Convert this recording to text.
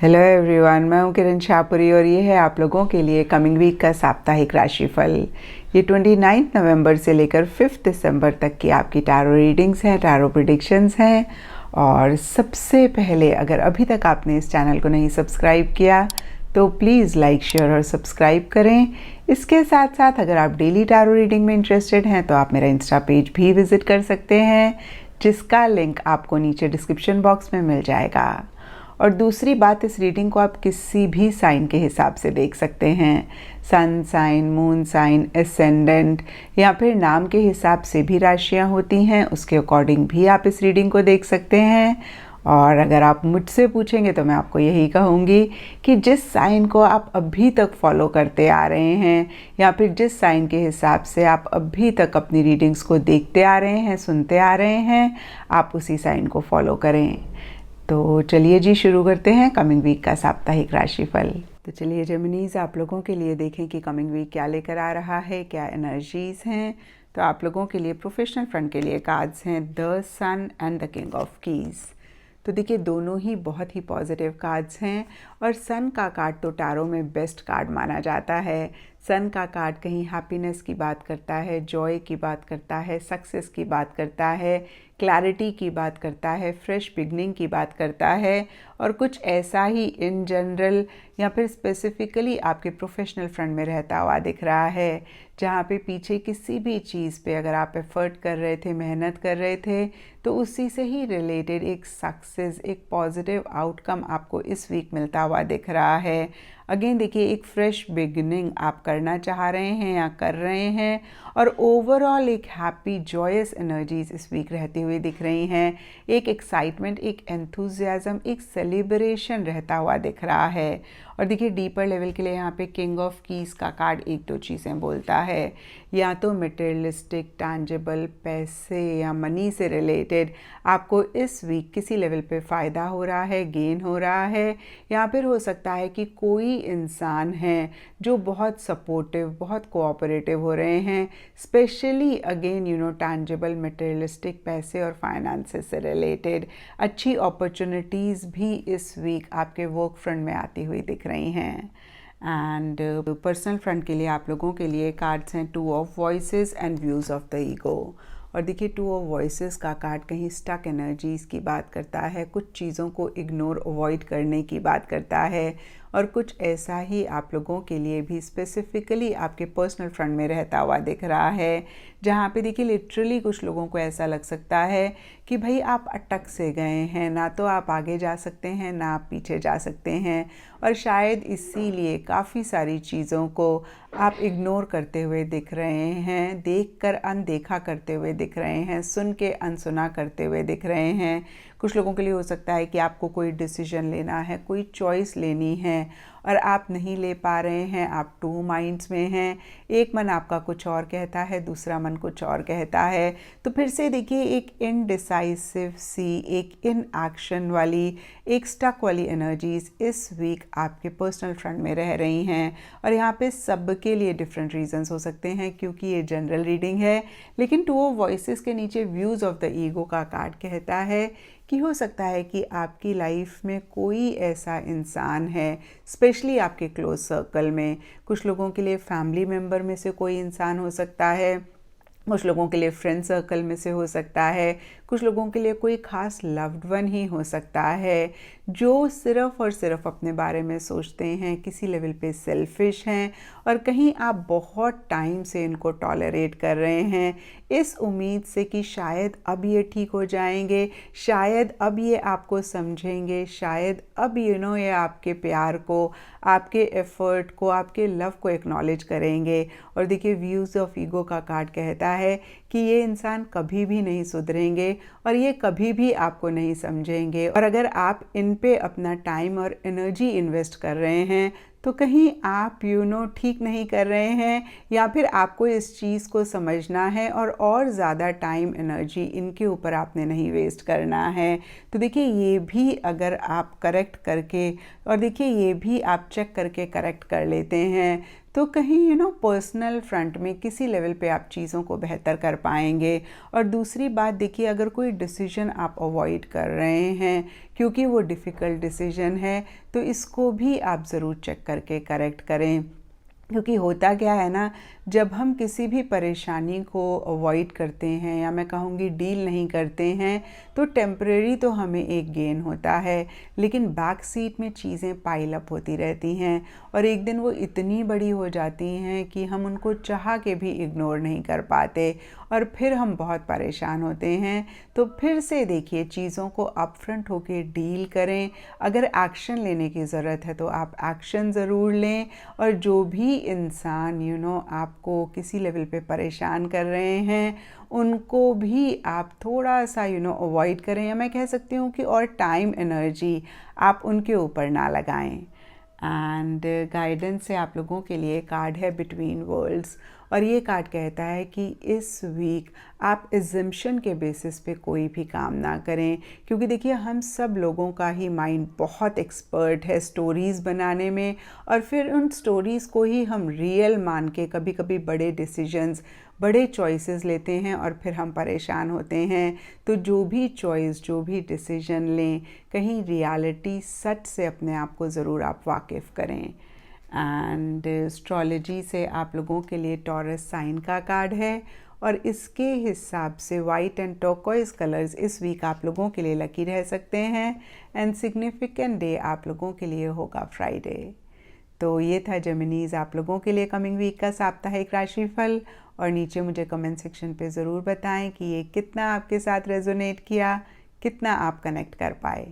Hello everyone, मैं हूं किरण शाहपुरी और ये है आप लोगों के लिए कमिंग वीक का साप्ताहिक राशिफल। ये 29 नवंबर से लेकर 5 दिसंबर तक की आपकी टैरो रीडिंग्स हैं, टैरो प्रेडिक्शंस हैं। और सबसे पहले अगर अभी तक आपने इस चैनल को नहीं सब्सक्राइब किया तो प्लीज़ लाइक, शेयर और सब्सक्राइब करें। इसके साथ साथ अगर आप डेली टैरो रीडिंग में इंटरेस्टेड हैं तो आप मेरा इंस्टा पेज भी विज़िट कर सकते हैं, जिसका लिंक आपको नीचे डिस्क्रिप्शन बॉक्स में मिल जाएगा। और दूसरी बात, इस रीडिंग को आप किसी भी साइन के हिसाब से देख सकते हैं। Sun sign, moon sign, ascendant या फिर नाम के हिसाब से भी राशियां होती हैं, उसके अकॉर्डिंग भी आप इस रीडिंग को देख सकते हैं। और अगर आप मुझसे पूछेंगे तो मैं आपको यही कहूँगी कि जिस साइन को आप अभी तक फॉलो करते आ रहे हैं या फिर जिस साइन के हिसाब से आप अभी तक अपनी रीडिंग्स को देखते आ रहे हैं, सुनते आ रहे हैं, आप उसी साइन को फॉलो करें। तो चलिए जी, शुरू करते हैं कमिंग वीक का साप्ताहिक राशिफल। तो चलिए जेमिनीज, आप लोगों के लिए देखें कि कमिंग वीक क्या लेकर आ रहा है, क्या एनर्जीज हैं। तो आप लोगों के लिए प्रोफेशनल फ्रंट के लिए कार्ड्स हैं the sun and the king of keys. तो देखिए, दोनों ही बहुत ही पॉजिटिव कार्ड्स हैं। और सन का कार्ड तो टैरो में बेस्ट कार्ड माना जाता है। सन का कार्ड कहीं हैप्पीनेस की बात करता है, जॉय की बात करता है, सक्सेस की बात करता है, क्लैरिटी की बात करता है, फ्रेश बिगनिंग की बात करता है। और कुछ ऐसा ही इन जनरल या फिर स्पेसिफिकली आपके प्रोफेशनल फ्रंट में रहता हुआ दिख रहा है, जहाँ पे पीछे किसी भी चीज़ पे अगर आप एफर्ट कर रहे थे, मेहनत कर रहे थे, तो उसी से ही रिलेटेड एक सक्सेस, एक पॉजिटिव आउटकम आपको इस वीक मिलता हुआ दिख रहा है। अगेन देखिए, एक फ्रेश बिगनिंग आप करना चाह रहे हैं या कर रहे हैं। और ओवरऑल एक हैप्पी जॉयस एनर्जीज इस वीक रहती हुई दिख रही हैं। एक एक्साइटमेंट, एक एंथुजियाज्म, एक सेलिब्रेशन रहता हुआ दिख रहा है। और देखिए, डीपर लेवल के लिए यहाँ पे किंग ऑफ कीज का कार्ड एक दो चीज़ें बोलता है। या तो मटेरियलिस्टिक, टैंजिबल, पैसे या मनी से रिलेटेड आपको इस वीक किसी लेवल पे फ़ायदा हो रहा है, गेन हो रहा है। या फिर हो सकता है कि कोई इंसान है जो बहुत सपोर्टिव, बहुत कोऑपरेटिव हो रहे हैं, स्पेशली अगेन टैंजिबल, मटेरियलिस्टिक, पैसे और फाइनेंसेस से रिलेटेड अच्छी अपॉर्चुनिटीज़ भी इस वीक आपके वर्क फ्रंट में आती हुई दिख रही हैं। एंड पर्सनल फ्रंट के लिए आप लोगों के लिए कार्ड्स हैं two of voices and views of the ego. और देखिए, टू ऑफ वॉइसेस का कार्ड कहीं स्टक एनर्जीज़ की बात करता है, कुछ चीज़ों को इग्नोर, अवॉइड करने की बात करता है। और कुछ ऐसा ही आप लोगों के लिए भी स्पेसिफिकली आपके पर्सनल फ्रंट में रहता हुआ दिख रहा है, जहाँ पे देखिए लिटरली कुछ लोगों को ऐसा लग सकता है कि भाई आप अटक से गए हैं, ना तो आप आगे जा सकते हैं ना आप पीछे जा सकते हैं। और शायद इसीलिए काफ़ी सारी चीज़ों को आप इग्नोर करते हुए दिख रहे हैं, देखकर अनदेखा करते हुए दिख रहे हैं, सुन के अनसुना करते हुए दिख रहे हैं। कुछ लोगों के लिए हो सकता है कि आपको कोई डिसीजन लेना है, कोई चॉइस लेनी है और आप नहीं ले पा रहे हैं, आप टू माइंड्स में हैं। एक मन आपका कुछ और कहता है, दूसरा मन कुछ और कहता है। तो फिर से देखिए, एक इनडिसाइसिव सी, एक इन एक्शन वाली, एक स्टक वाली एनर्जीज इस वीक आपके पर्सनल फ्रंट में रह रही हैं। और यहाँ पे सबके लिए डिफरेंट रीजंस हो सकते हैं, क्योंकि ये जनरल रीडिंग है। लेकिन टू ऑफ वॉइसेस के नीचे व्यूज़ ऑफ द ईगो का कार्ड कहता है कि हो सकता है कि आपकी लाइफ में कोई ऐसा इंसान है, स्पेशली आपके क्लोज सर्कल में, कुछ लोगों के लिए फैमिली मेम्बर में से कोई इंसान हो सकता है, कुछ लोगों के लिए फ्रेंड सर्कल में से हो सकता है, कुछ लोगों के लिए कोई ख़ास लव्ड वन ही हो सकता है, जो सिर्फ़ और सिर्फ अपने बारे में सोचते हैं, किसी लेवल पे सेल्फिश हैं। और कहीं आप बहुत टाइम से इनको टॉलरेट कर रहे हैं, इस उम्मीद से कि शायद अब ये ठीक हो जाएंगे, शायद अब ये आपको समझेंगे, शायद अब ये आपके प्यार को, आपके एफ़र्ट को, आपके लव को एक्नॉलेज करेंगे। और देखिए, व्यूज़ ऑफ ईगो का कार्ड कहता है कि ये इंसान कभी भी नहीं सुधरेंगे और ये कभी भी आपको नहीं समझेंगे। और अगर आप इन पे अपना टाइम और एनर्जी इन्वेस्ट कर रहे हैं तो कहीं आप ठीक नहीं कर रहे हैं, या फिर आपको इस चीज़ को समझना है और ज़्यादा टाइम एनर्जी इनके ऊपर आपने नहीं वेस्ट करना है। तो देखिए ये भी अगर आप करेक्ट करके, और देखिए ये भी आप चेक करके करेक्ट कर लेते हैं, तो कहीं पर्सनल फ्रंट में किसी लेवल पे आप चीज़ों को बेहतर कर पाएंगे। और दूसरी बात देखिए, अगर कोई डिसीजन आप अवॉइड कर रहे हैं क्योंकि वो डिफ़िकल्ट डिसीजन है, तो इसको भी आप ज़रूर चेक करके करेक्ट करें। क्योंकि होता क्या है ना, जब हम किसी भी परेशानी को अवॉइड करते हैं, या मैं कहूँगी डील नहीं करते हैं, तो टेम्परेरी तो हमें एक गेन होता है, लेकिन बैक सीट में चीज़ें पाइल अप होती रहती हैं और एक दिन वो इतनी बड़ी हो जाती हैं कि हम उनको चाह के भी इग्नोर नहीं कर पाते और फिर हम बहुत परेशान होते हैं। तो फिर से देखिए, चीज़ों को अपफ्रंट होके डील करें। अगर एक्शन लेने की ज़रूरत है तो आप एक्शन ज़रूर लें, और जो भी इंसान आपको किसी लेवल पे परेशान कर रहे हैं, उनको भी आप थोड़ा सा अवॉइड करें, या मैं कह सकती हूँ कि और टाइम एनर्जी आप उनके ऊपर ना लगाएं। एंड गाइडेंस से आप लोगों के लिए कार्ड है बिटवीन वर्ल्ड्स, और ये कार्ड कहता है कि इस वीक आप एजम्पशन के बेसिस पे कोई भी काम ना करें, क्योंकि देखिए हम सब लोगों का ही माइंड बहुत एक्सपर्ट है स्टोरीज़ बनाने में, और फिर उन स्टोरीज़ को ही हम रियल मान के कभी कभी बड़े डिसीजंस, बड़े चॉइसेस लेते हैं और फिर हम परेशान होते हैं। तो जो भी चॉइस, जो भी डिसीजन लें, कहीं रियलिटी सच से अपने आप को ज़रूर आप वाकिफ़ करें। एंड एस्ट्रोलॉजी से आप लोगों के लिए टॉरस साइन का कार्ड है, और इसके हिसाब से वाइट एंड टर्कोइज कलर्स इस वीक आप लोगों के लिए लकी रह सकते हैं। एंड सिग्निफिकेंट डे आप लोगों के लिए होगा फ्राइडे। तो ये था जेमिनीज आप लोगों के लिए कमिंग वीक का साप्ताहिक राशिफल, और नीचे मुझे कमेंट सेक्शन पे ज़रूर बताएं कि ये कितना आपके साथ रेजोनेट किया, कितना आप कनेक्ट कर पाए।